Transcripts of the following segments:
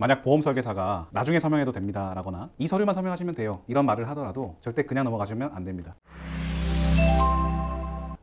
만약 보험 설계사가 나중에 서명해도 됩니다 라거나 이 서류만 서명하시면 돼요 이런 말을 하더라도 절대 그냥 넘어가시면 안 됩니다.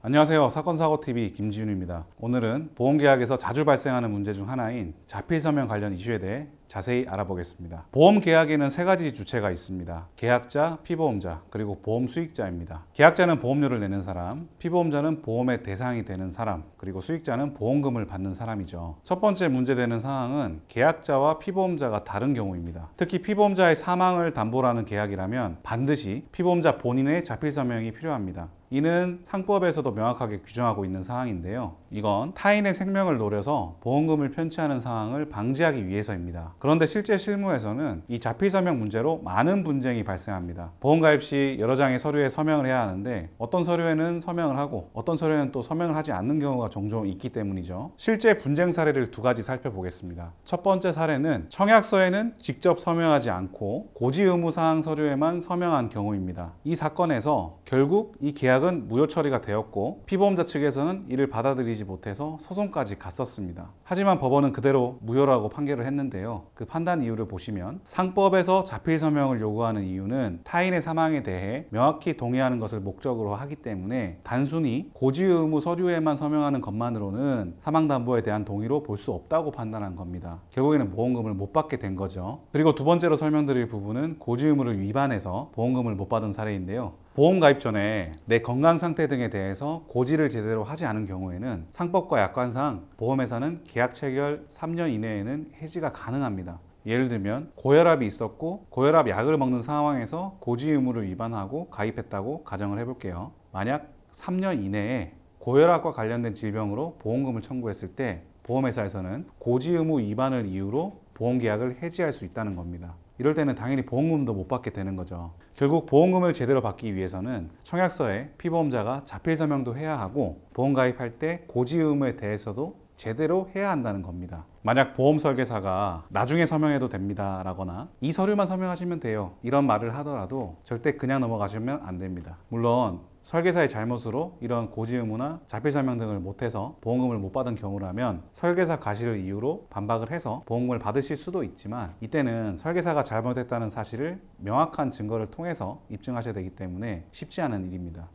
안녕하세요. 사건사고TV 김지윤입니다. 오늘은 보험계약에서 자주 발생하는 문제 중 하나인 자필서명 관련 이슈에 대해 자세히 알아보겠습니다. 보험계약에는 세 가지 주체가 있습니다. 계약자, 피보험자, 그리고 보험수익자입니다. 계약자는 보험료를 내는 사람, 피보험자는 보험의 대상이 되는 사람, 그리고 수익자는 보험금을 받는 사람이죠. 첫 번째 문제되는 사항은 계약자와 피보험자가 다른 경우입니다. 특히 피보험자의 사망을 담보로 하는 계약이라면 반드시 피보험자 본인의 자필서명이 필요합니다. 이는 상법에서도 명확하게 규정하고 있는 사항인데요. 이건 타인의 생명을 노려서 보험금을 편취하는 상황을 방지하기 위해서입니다. 그런데 실제 실무에서는 이 자필서명 문제로 많은 분쟁이 발생합니다. 보험가입 시 여러 장의 서류에 서명을 해야 하는데 어떤 서류에는 서명을 하고 어떤 서류에는 또 서명을 하지 않는 경우가 종종 있기 때문이죠. 실제 분쟁 사례를 두 가지 살펴보겠습니다. 첫 번째 사례는 청약서에는 직접 서명하지 않고 고지 의무 사항 서류에만 서명한 경우입니다. 이 사건에서 결국 이 계약은 무효 처리가 되었고 피보험자 측에서는 이를 받아들이지 못해서 소송까지 갔었습니다. 하지만 법원은 그대로 무효라고 판결을 했는데요. 그 판단 이유를 보시면 상법에서 자필서명을 요구하는 이유는 타인의 사망에 대해 명확히 동의하는 것을 목적으로 하기 때문에 단순히 고지 의무 서류에만 서명하는 것만으로는 사망담보에 대한 동의로 볼 수 없다고 판단한 겁니다. 결국에는 보험금을 못 받게 된 거죠. 그리고 두 번째로 설명드릴 부분은 고지 의무를 위반해서 보험금을 못 받은 사례인데요. 보험 가입 전에 내 건강 상태 등에 대해서 고지를 제대로 하지 않은 경우에는 상법과 약관상 보험회사는 계약 체결 3년 이내에는 해지가 가능합니다. 예를 들면 고혈압이 있었고 고혈압 약을 먹는 상황에서 고지 의무를 위반하고 가입했다고 가정을 해볼게요. 만약 3년 이내에 고혈압과 관련된 질병으로 보험금을 청구했을 때 보험회사에서는 고지 의무 위반을 이유로 보험계약을 해지할 수 있다는 겁니다. 이럴 때는 당연히 보험금도 못 받게 되는 거죠. 결국 보험금을 제대로 받기 위해서는 청약서에 피보험자가 자필서명도 해야 하고 보험 가입할 때 고지 의무에 대해서도 제대로 해야 한다는 겁니다. 만약 보험 설계사가 나중에 서명해도 됩니다 라거나 이 서류만 서명하시면 돼요 이런 말을 하더라도 절대 그냥 넘어가시면 안 됩니다. 물론 설계사의 잘못으로 이런 고지 의무나 자필서명 등을 못해서 보험금을 못 받은 경우라면 설계사 과실을 이유로 반박을 해서 보험금을 받으실 수도 있지만 이때는 설계사가 잘못했다는 사실을 명확한 증거를 통해서 입증하셔야 되기 때문에 쉽지 않은 일입니다.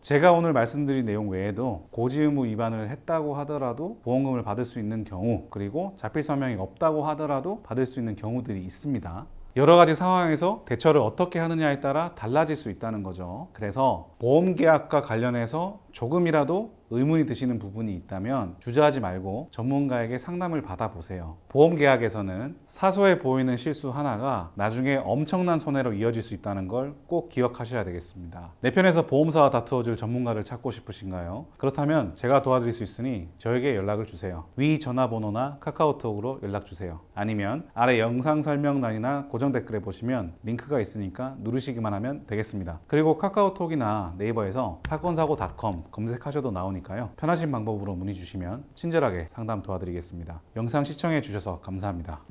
제가 오늘 말씀드린 내용 외에도 고지 의무 위반을 했다고 하더라도 보험금을 받을 수 있는 경우, 그리고 자필서명이 없다고 하더라도 받을 수 있는 경우들이 있습니다. 여러 가지 상황에서 대처를 어떻게 하느냐에 따라 달라질 수 있다는 거죠. 그래서 보험계약과 관련해서 조금이라도 의문이 드시는 부분이 있다면 주저하지 말고 전문가에게 상담을 받아보세요. 보험계약에서는 사소해 보이는 실수 하나가 나중에 엄청난 손해로 이어질 수 있다는 걸 꼭 기억하셔야 되겠습니다. 내 편에서 보험사와 다투어줄 전문가를 찾고 싶으신가요? 그렇다면 제가 도와드릴 수 있으니 저에게 연락을 주세요. 위 전화번호나 카카오톡으로 연락주세요. 아니면 아래 영상 설명란이나 고정 댓글에 보시면 링크가 있으니까 누르시기만 하면 되겠습니다. 그리고 카카오톡이나 네이버에서 사건사고닷컴 검색하셔도 나오니까요. 편하신 방법으로 문의 주시면 친절하게 상담 도와드리겠습니다. 영상 시청해 주셔서 감사합니다.